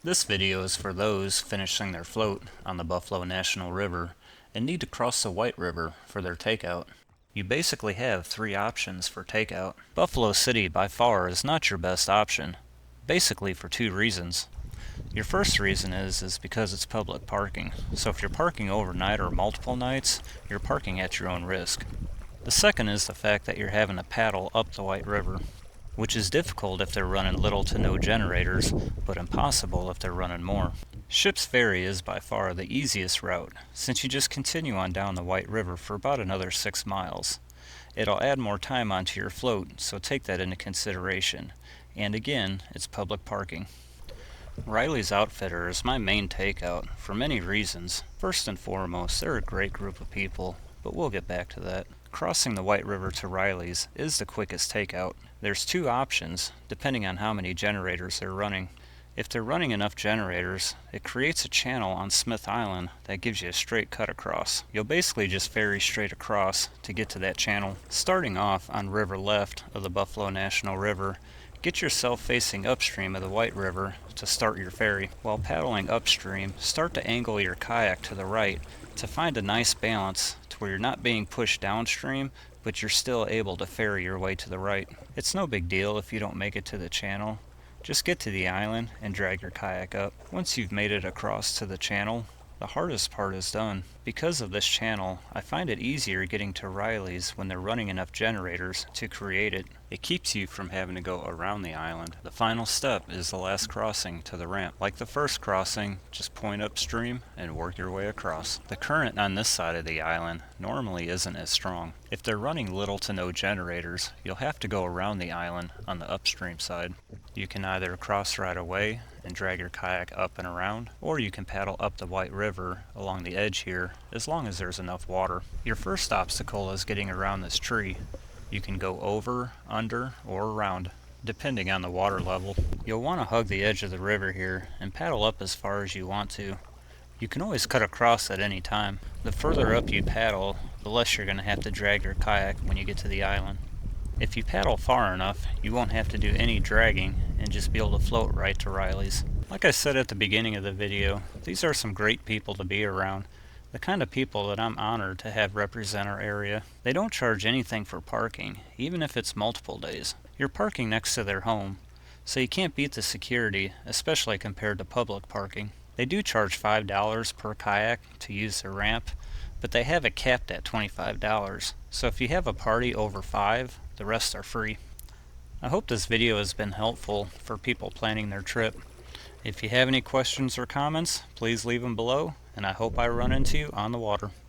This video is for those finishing their float on the Buffalo National River and need to cross the White River for their takeout. You basically have three options for takeout. Buffalo City by far is not your best option, basically for two reasons. Your first reason is because it's public parking, so if you're parking overnight or multiple nights, you're parking at your own risk. The second is the fact that you're having to paddle up the White River, which is difficult if they're running little to no generators, but impossible if they're running more. Ship's Ferry is by far the easiest route, since you just continue on down the White River for about another 6 miles. It'll add more time onto your float, so take that into consideration. And again, it's public parking. Riley's Outfitter is my main takeout for many reasons. First and foremost, they're a great group of people, but we'll get back to that. Crossing the White River to Riley's is the quickest takeout. There's two options, depending on how many generators they're running. If they're running enough generators, it creates a channel on Smith Island that gives you a straight cut across. You'll basically just ferry straight across to get to that channel. Starting off on river left of the Buffalo National River, get yourself facing upstream of the White River to start your ferry. While paddling upstream, start to angle your kayak to the right to find a nice balance to where you're not being pushed downstream, but you're still able to ferry your way to the right. It's no big deal if you don't make it to the channel. Just get to the island and drag your kayak up. Once you've made it across to the channel, the hardest part is done. Because of this channel, I find it easier getting to Riley's when they're running enough generators to create it. It keeps you from having to go around the island. The final step is the last crossing to the ramp. Like the first crossing, just point upstream and work your way across. The current on this side of the island normally isn't as strong. If they're running little to no generators, you'll have to go around the island on the upstream side. You can either cross right away and drag your kayak up and around, or you can paddle up the White River along the edge here as long as there's enough water. Your first obstacle is getting around this tree. You can go over, under, or around, depending on the water level. You'll want to hug the edge of the river here and paddle up as far as you want to. You can always cut across at any time. The further up you paddle, the less you're going to have to drag your kayak when you get to the island. If you paddle far enough, you won't have to do any dragging and just be able to float right to Riley's. Like I said at the beginning of the video, these are some great people to be around. The kind of people that I'm honored to have represent our area. They don't charge anything for parking, even if it's multiple days. You're parking next to their home, so you can't beat the security, especially compared to public parking. They do charge $5 per kayak to use their ramp, but they have it capped at $25. So if you have a party over 5, the rest are free. I hope this video has been helpful for people planning their trip. If you have any questions or comments, please leave them below, and I hope I run into you on the water.